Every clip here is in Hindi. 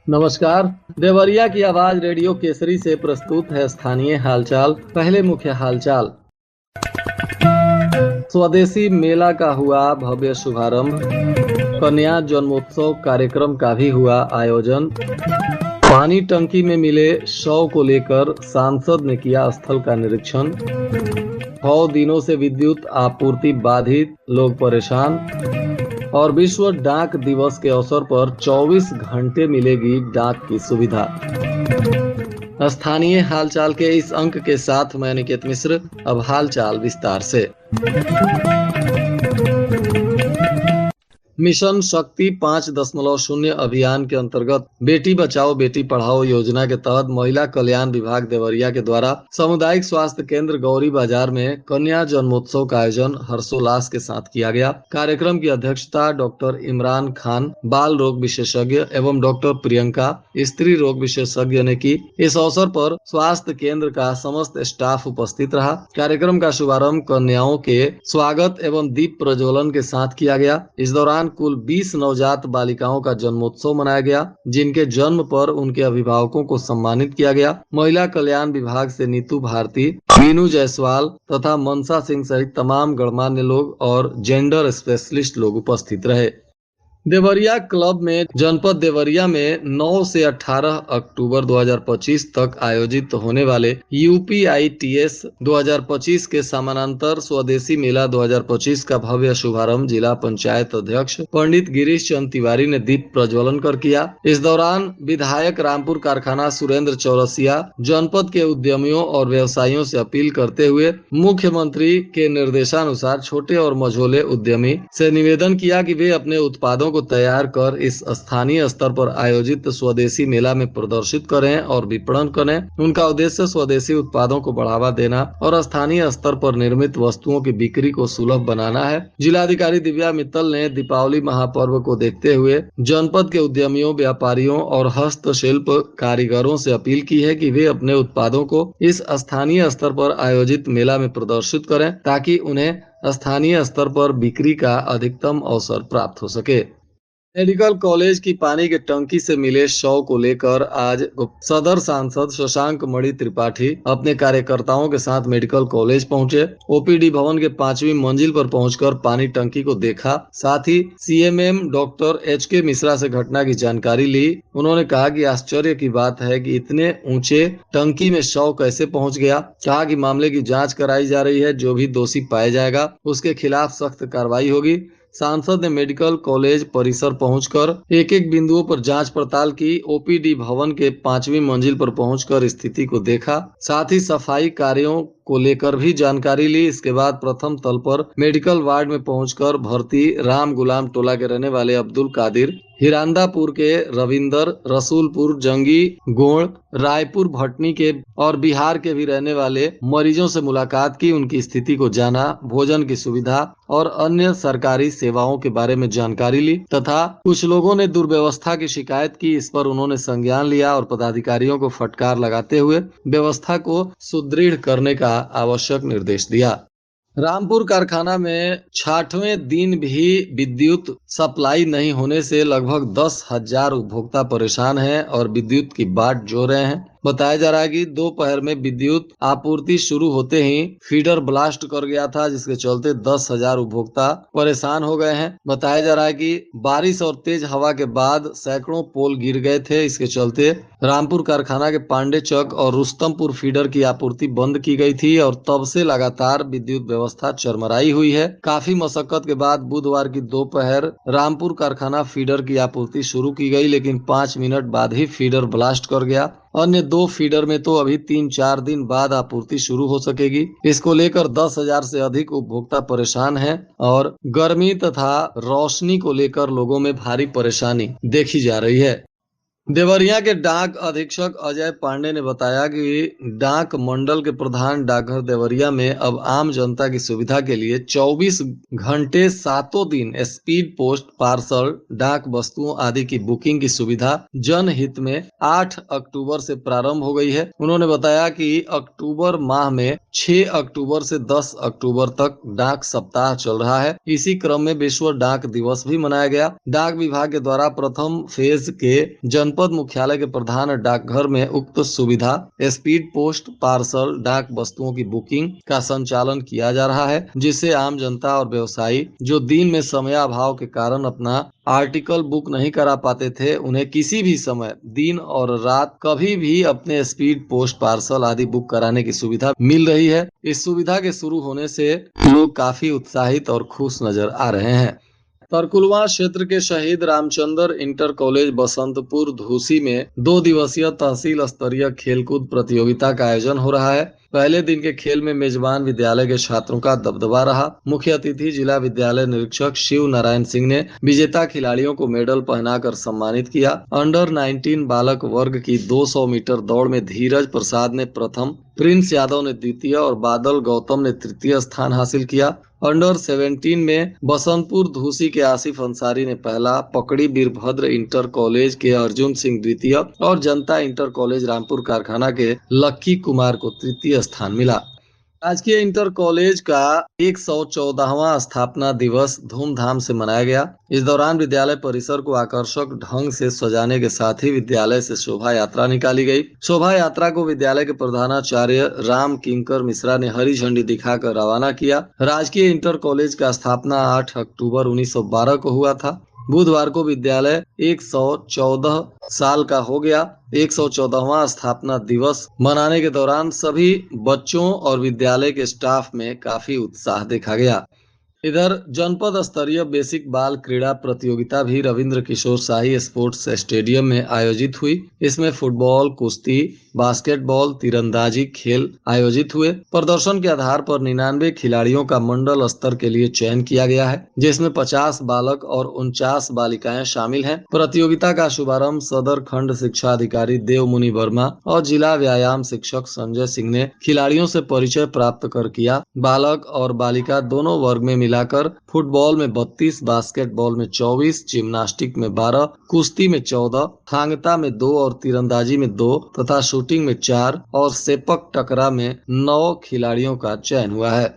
नमस्कार। देवरिया की आवाज रेडियो केसरी से प्रस्तुत है स्थानीय हालचाल। पहले मुख्य हालचाल। स्वदेशी मेला का हुआ भव्य शुभारंभ। कन्या जन्मोत्सव कार्यक्रम का भी हुआ आयोजन। पानी टंकी में मिले शव को लेकर सांसद ने किया स्थल का निरीक्षण। 6 दिनों से विद्युत आपूर्ति बाधित, लोग परेशान। और विश्व डाक दिवस के अवसर पर 24 घंटे मिलेगी डाक की सुविधा। स्थानीय हालचाल के इस अंक के साथ मैं निकेत मिश्र। अब हालचाल विस्तार से। मिशन शक्ति 5.0 अभियान के अंतर्गत बेटी बचाओ बेटी पढ़ाओ योजना के तहत महिला कल्याण विभाग देवरिया के द्वारा सामुदायिक स्वास्थ्य केंद्र गौरी बाजार में कन्या जन्मोत्सव का आयोजन हर्षोल्लास के साथ किया गया। कार्यक्रम की अध्यक्षता डॉक्टर इमरान खान, बाल रोग विशेषज्ञ एवं डॉक्टर प्रियंका, स्त्री रोग विशेषज्ञ ने की। इस अवसर पर स्वास्थ्य केंद्र का समस्त स्टाफ उपस्थित रहा। कार्यक्रम का शुभारंभ कन्याओं के स्वागत एवं दीप प्रज्वलन के साथ किया गया। इस दौरान कुल 20 नवजात बालिकाओं का जन्मोत्सव मनाया गया, जिनके जन्म पर उनके अभिभावकों को सम्मानित किया गया। महिला कल्याण विभाग से नीतू भारती, मीनू जायसवाल तथा मनसा सिंह सहित तमाम गणमान्य लोग और जेंडर स्पेशलिस्ट लोग उपस्थित रहे। देवरिया क्लब में जनपद देवरिया में 9 से 18 अक्टूबर 2025 तक आयोजित होने वाले UPITS 2025 के समानांतर स्वदेशी मेला 2025 का भव्य शुभारंभ जिला पंचायत अध्यक्ष पंडित गिरीश चंद तिवारी ने दीप प्रज्वलन कर किया। इस दौरान विधायक रामपुर कारखाना सुरेंद्र चौरसिया जनपद के उद्यमियों और व्यवसायियों से अपील करते हुए मुख्यमंत्री के निर्देशानुसार छोटे और मझोले उद्यमी से निवेदन किया कि वे अपने उत्पादों को तैयार कर इस स्थानीय स्तर पर आयोजित स्वदेशी मेला में प्रदर्शित करें और विपणन करें। उनका उद्देश्य स्वदेशी उत्पादों को बढ़ावा देना और स्थानीय स्तर पर निर्मित वस्तुओं की बिक्री को सुलभ बनाना है। जिलाधिकारी दिव्या मित्तल ने दीपावली महापर्व को देखते हुए जनपद के उद्यमियों, व्यापारियों और हस्तशिल्प कारीगरों से अपील की है कि वे अपने उत्पादों को इस स्थानीय स्तर पर आयोजित मेला में प्रदर्शित करें, ताकि उन्हें स्थानीय स्तर पर बिक्री का अधिकतम अवसर प्राप्त हो सके। मेडिकल कॉलेज की पानी के टंकी से मिले शव को लेकर आज सदर सांसद शशांक मणि त्रिपाठी अपने कार्यकर्ताओं के साथ मेडिकल कॉलेज पहुंचे। ओपीडी भवन के 5वीं मंजिल पर पहुंचकर पानी टंकी को देखा। साथ ही CMM डॉक्टर HK मिश्रा से घटना की जानकारी ली। उन्होंने कहा कि आश्चर्य की बात है कि इतने ऊंचे टंकी में शव कैसे पहुंच गया। कहा कि मामले की जाँच कराई जा रही है, जो भी दोषी पाया जाएगा उसके खिलाफ सख्त कार्रवाई होगी। सांसद ने मेडिकल कॉलेज परिसर पहुंचकर एक एक बिंदुओं पर जांच पड़ताल की। ओपीडी भवन के 5वीं मंजिल पर पहुंचकर स्थिति को देखा। साथ ही सफाई कार्यों को लेकर भी जानकारी ली। इसके बाद प्रथम तल पर मेडिकल वार्ड में पहुंचकर भर्ती राम गुलाम टोला के रहने वाले अब्दुल कादिर, हिरांदापुर के रविंदर, रसूलपुर, जंगी, गोड़, रायपुर भटनी के और बिहार के भी रहने वाले मरीजों से मुलाकात की। उनकी स्थिति को जाना, भोजन की सुविधा और अन्य सरकारी सेवाओं के बारे में जानकारी ली तथा कुछ लोगों ने दुर्व्यवस्था की शिकायत की। इस पर उन्होंने संज्ञान लिया और पदाधिकारियों को फटकार लगाते हुए व्यवस्था को सुदृढ़ करने का आवश्यक निर्देश दिया। रामपुर कारखाना में 6वें दिन भी विद्युत सप्लाई नहीं होने से लगभग 10,000 उपभोक्ता परेशान हैं और विद्युत की बाट जो रहे हैं। बताया जा रहा है कि दोपहर में विद्युत आपूर्ति शुरू होते ही फीडर ब्लास्ट कर गया था, जिसके चलते 10,000 उपभोक्ता परेशान हो गए हैं। बताया जा रहा है कि बारिश और तेज हवा के बाद सैकड़ों पोल गिर गए थे। इसके चलते रामपुर कारखाना के पांडे चक और रुस्तमपुर फीडर की आपूर्ति बंद की गई थी और तब से लगातार विद्युत व्यवस्था चरमराई हुई है। काफी मशक्कत के बाद बुधवार की दोपहर रामपुर कारखाना फीडर की आपूर्ति शुरू की गई, लेकिन 5 मिनट बाद ही फीडर ब्लास्ट कर गया। अन्य 2 फीडर में तो अभी 3-4 दिन बाद आपूर्ति शुरू हो सकेगी। इसको लेकर 10,000 से अधिक उपभोक्ता परेशान हैं और गर्मी तथा रोशनी को लेकर लोगों में भारी परेशानी देखी जा रही है। देवरिया के डाक अधीक्षक अजय पांडे ने बताया कि डाक मंडल के प्रधान डाकघर देवरिया में अब आम जनता की सुविधा के लिए 24 घंटे सातों दिन स्पीड पोस्ट पार्सल डाक वस्तुओं आदि की बुकिंग की सुविधा जनहित में 8 अक्टूबर से प्रारंभ हो गई है। उन्होंने बताया कि अक्टूबर माह में 6 अक्टूबर से 10 अक्टूबर तक डाक सप्ताह चल रहा है। इसी क्रम में विश्व डाक दिवस भी मनाया गया। डाक विभाग के द्वारा प्रथम फेज के जनपद मुख्यालय के प्रधान डाकघर में उक्त सुविधा स्पीड पोस्ट पार्सल डाक वस्तुओं की बुकिंग का संचालन किया जा रहा है, जिससे आम जनता और व्यवसायी जो दिन में समयाभाव के कारण अपना आर्टिकल बुक नहीं करा पाते थे, उन्हें किसी भी समय दिन और रात कभी भी अपने स्पीड पोस्ट पार्सल आदि बुक कराने की सुविधा मिल रही है। इस सुविधा के शुरू होने से लोग काफी उत्साहित और खुश नजर आ रहे हैं। तरकुलवा क्षेत्र के शहीद रामचंद्र इंटर कॉलेज बसंतपुर धूसी में 2 दिवसीय तहसील स्तरीय खेलकूद प्रतियोगिता का आयोजन हो रहा है। पहले दिन के खेल में मेजबान विद्यालय के छात्रों का दबदबा रहा। मुख्य अतिथि जिला विद्यालय निरीक्षक शिव नारायण सिंह ने विजेता खिलाड़ियों को मेडल पहनाकर सम्मानित किया। अंडर 19 बालक वर्ग की 200 मीटर दौड़ में धीरज प्रसाद ने प्रथम, प्रिंस यादव ने द्वितीय और बादल गौतम ने तृतीय स्थान हासिल किया। अंडर 17 में बसंतपुर धूसी के आसिफ अंसारी ने पहला, पकड़ी वीरभद्र इंटर कॉलेज के अर्जुन सिंह द्वितीय और जनता इंटर कॉलेज रामपुर कारखाना के लक्की कुमार को तृतीय स्थान मिला। राजकीय इंटर कॉलेज का 114वां स्थापना दिवस धूमधाम से मनाया गया। इस दौरान विद्यालय परिसर को आकर्षक ढंग से सजाने के साथ ही विद्यालय से शोभा यात्रा निकाली गई। शोभा यात्रा को विद्यालय के प्रधानाचार्य राम किंकर मिश्रा ने हरी झंडी दिखाकर रवाना किया। राजकीय इंटर कॉलेज का स्थापना 8 अक्टूबर 1912 को हुआ था। बुधवार को विद्यालय 114 साल का हो गया। 114वां स्थापना दिवस मनाने के दौरान सभी बच्चों और विद्यालय के स्टाफ में काफी उत्साह देखा गया। इधर जनपद स्तरीय बेसिक बाल क्रीड़ा प्रतियोगिता भी रविंद्र किशोर शाही स्पोर्ट्स स्टेडियम में आयोजित हुई। इसमें फुटबॉल, कुश्ती, बास्केटबॉल, तीरंदाजी खेल आयोजित हुए। प्रदर्शन के आधार पर 99 खिलाड़ियों का मंडल स्तर के लिए चयन किया गया है, जिसमें 50 बालक और 49 बालिकाएं शामिल हैं। प्रतियोगिता का शुभारंभ सदर खंड शिक्षा अधिकारी देवमुनि वर्मा और जिला व्यायाम शिक्षक संजय सिंह ने खिलाड़ियों से परिचय प्राप्त कर किया। बालक और बालिका दोनों वर्ग में मिलाकर फुटबॉल में 32, बास्केटबॉल में 24, जिम्नास्टिक में 12, कुश्ती में 14, थांगता में 2 और तीरंदाजी में 2 तथा शूटिंग में 4 और सेपक टकरा में 9 खिलाड़ियों का चयन हुआ है।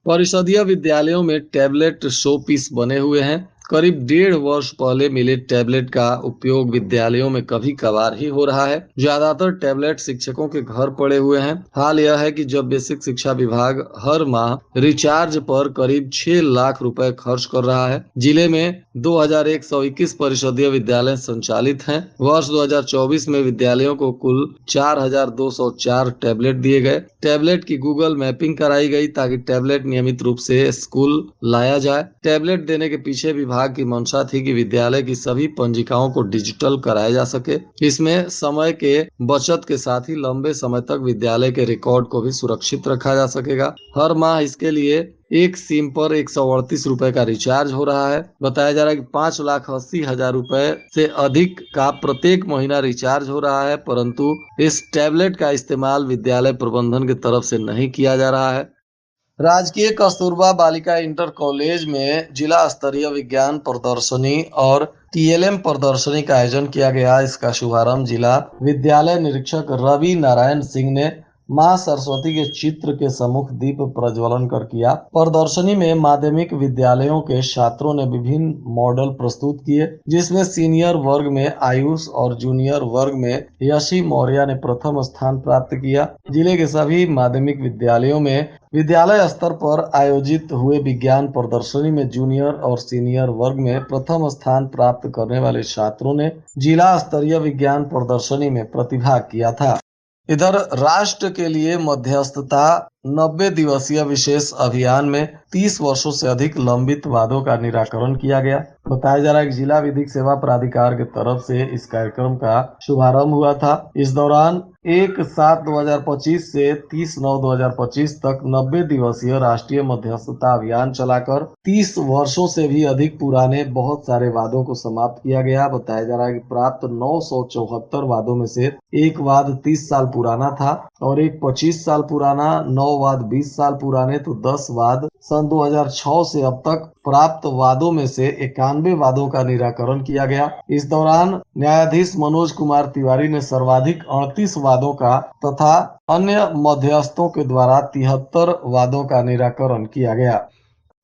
परिषदीय विद्यालयों में टैबलेट शो पीस बने हुए हैं। करीब 1.5 वर्ष पहले मिले टैबलेट का उपयोग विद्यालयों में कभी कभार ही हो रहा है। ज्यादातर टैबलेट शिक्षकों के घर पड़े हुए हैं। हाल यह है कि जब बेसिक शिक्षा विभाग हर माह रिचार्ज पर करीब 6 लाख रुपए खर्च कर रहा है। जिले में 2121 परिषदीय विद्यालय संचालित हैं। वर्ष 2024 में विद्यालयों को कुल 4204 टैबलेट दिए गए। टैबलेट की गूगल मैपिंग कराई गई ताकि टैबलेट नियमित रूप से स्कूल लाया जाए। टैबलेट देने के पीछे विभाग की मंशा थी कि विद्यालय की सभी पंजिकाओं को डिजिटल कराया जा सके। इसमें समय के बचत के साथ ही लंबे समय तक विद्यालय के रिकॉर्ड को भी सुरक्षित रखा जा सकेगा। हर माह इसके लिए एक सिम पर 138 रुपए का रिचार्ज हो रहा है। बताया जा रहा है कि 5,80,000 रुपए से अधिक का प्रत्येक महीना रिचार्ज हो रहा है, परंतु इस टैबलेट का इस्तेमाल विद्यालय प्रबंधन की तरफ से नहीं किया जा रहा है। राजकीय कस्तूरबा बालिका इंटर कॉलेज में जिला स्तरीय विज्ञान प्रदर्शनी और TLM प्रदर्शनी का आयोजन किया गया। इसका शुभारंभ जिला विद्यालय निरीक्षक रवि नारायण सिंह ने मां सरस्वती के चित्र के सम्मुख दीप प्रज्वलन कर किया। प्रदर्शनी में माध्यमिक विद्यालयों के छात्रों ने विभिन्न मॉडल प्रस्तुत किए, जिसमें सीनियर वर्ग में आयुष और जूनियर वर्ग में यशी मौर्य ने प्रथम स्थान प्राप्त किया। जिले के सभी माध्यमिक विद्यालयों में विद्यालय स्तर पर आयोजित हुए विज्ञान प्रदर्शनी में जूनियर और सीनियर वर्ग में प्रथम स्थान प्राप्त करने वाले छात्रों ने जिला स्तरीय विज्ञान प्रदर्शनी में प्रतिभाग किया था। इधर राष्ट्र के लिए मध्यस्थता 90 दिवसीय विशेष अभियान में 30 वर्षों से अधिक लंबित वादों का निराकरण किया गया। बताया जा रहा है कि जिला विधिक सेवा प्राधिकार की तरफ से इस कार्यक्रम का शुभारंभ हुआ था। इस दौरान 1/7/2025 से 30/9/2025 तक 90 दिवसीय राष्ट्रीय मध्यस्थता अभियान चलाकर 30 वर्षों से भी अधिक पुराने बहुत सारे वादों को समाप्त किया गया। बताया जा रहा है कि प्राप्त 974 वादों में से एक वाद 30 साल पुराना था और एक 25 साल पुराना, 9 वाद 20 साल पुराने, तो 10 वाद सन 2006 से अब तक प्राप्त वादों में से 91 वादों का निराकरण किया गया। इस दौरान न्यायाधीश मनोज कुमार तिवारी ने सर्वाधिक 38 वादों का तथा अन्य मध्यस्थों के द्वारा 73 वादों का निराकरण किया गया।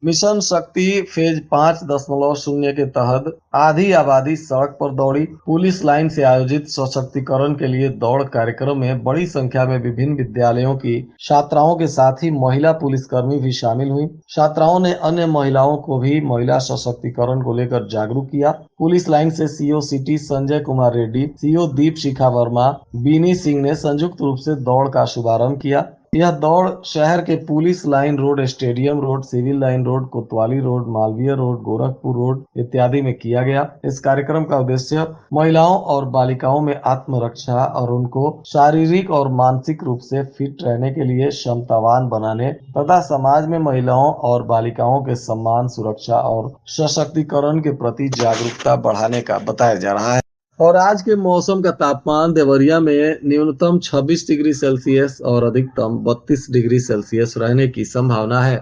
मिशन शक्ति फेज 5.0 के तहत आधी आबादी सड़क पर दौड़ी। पुलिस लाइन से आयोजित सशक्तिकरण के लिए दौड़ कार्यक्रम में बड़ी संख्या में विभिन्न विद्यालयों की छात्राओं के साथ ही महिला पुलिसकर्मी भी शामिल हुई। छात्राओं ने अन्य महिलाओं को भी महिला सशक्तिकरण को लेकर जागरूक किया। पुलिस लाइन से CO city Sanjay Kumar Reddy, CO Deep Shikha Verma, Bini Singh ने संयुक्त रूप से दौड़ का शुभारंभ किया। यह दौड़ शहर के police line road, stadium road, civil line road, Kotwali road, Malviya road, Gorakhpur road इत्यादि में किया गया। इस कार्यक्रम का उद्देश्य महिलाओं और बालिकाओं में आत्मरक्षा और उनको शारीरिक और मानसिक रूप से फिट रहने के लिए क्षमतावान बनाने तथा समाज में महिलाओं और बालिकाओं के सम्मान, सुरक्षा और सशक्तिकरण के प्रति जागरूकता बढ़ाने का बताया जा रहा है। और आज के मौसम का तापमान देवरिया में न्यूनतम 26 डिग्री सेल्सियस और अधिकतम 32 डिग्री सेल्सियस रहने की संभावना है।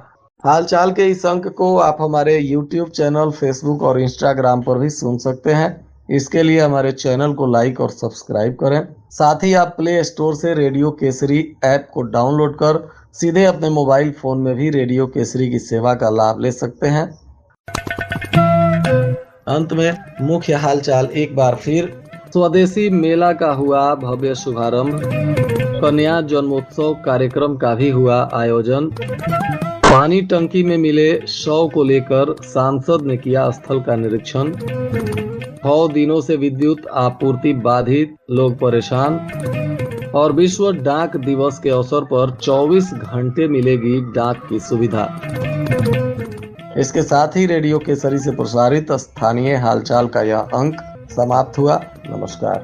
हालचाल के इस अंक को आप हमारे YouTube चैनल, फेसबुक और इंस्टाग्राम पर भी सुन सकते हैं। इसके लिए हमारे चैनल को लाइक और सब्सक्राइब करें। साथ ही आप प्ले स्टोर से रेडियो केसरी ऐप को डाउनलोड कर सीधे अपने मोबाइल फोन में भी रेडियो केसरी की सेवा का लाभ ले सकते हैं। अंत में मुख्य हालचाल एक बार फिर। स्वदेशी मेला का हुआ भव्य शुभारंभ। कन्या जन्मोत्सव कार्यक्रम का भी हुआ आयोजन। पानी टंकी में मिले शव को लेकर सांसद ने किया स्थल का निरीक्षण। 6 दिनों से विद्युत आपूर्ति बाधित, लोग परेशान। और विश्व डाक दिवस के अवसर पर 24 घंटे मिलेगी डाक की सुविधा। इसके साथ ही रेडियो केसरी से प्रसारित स्थानीय हालचाल का यह अंक समाप्त हुआ। नमस्कार।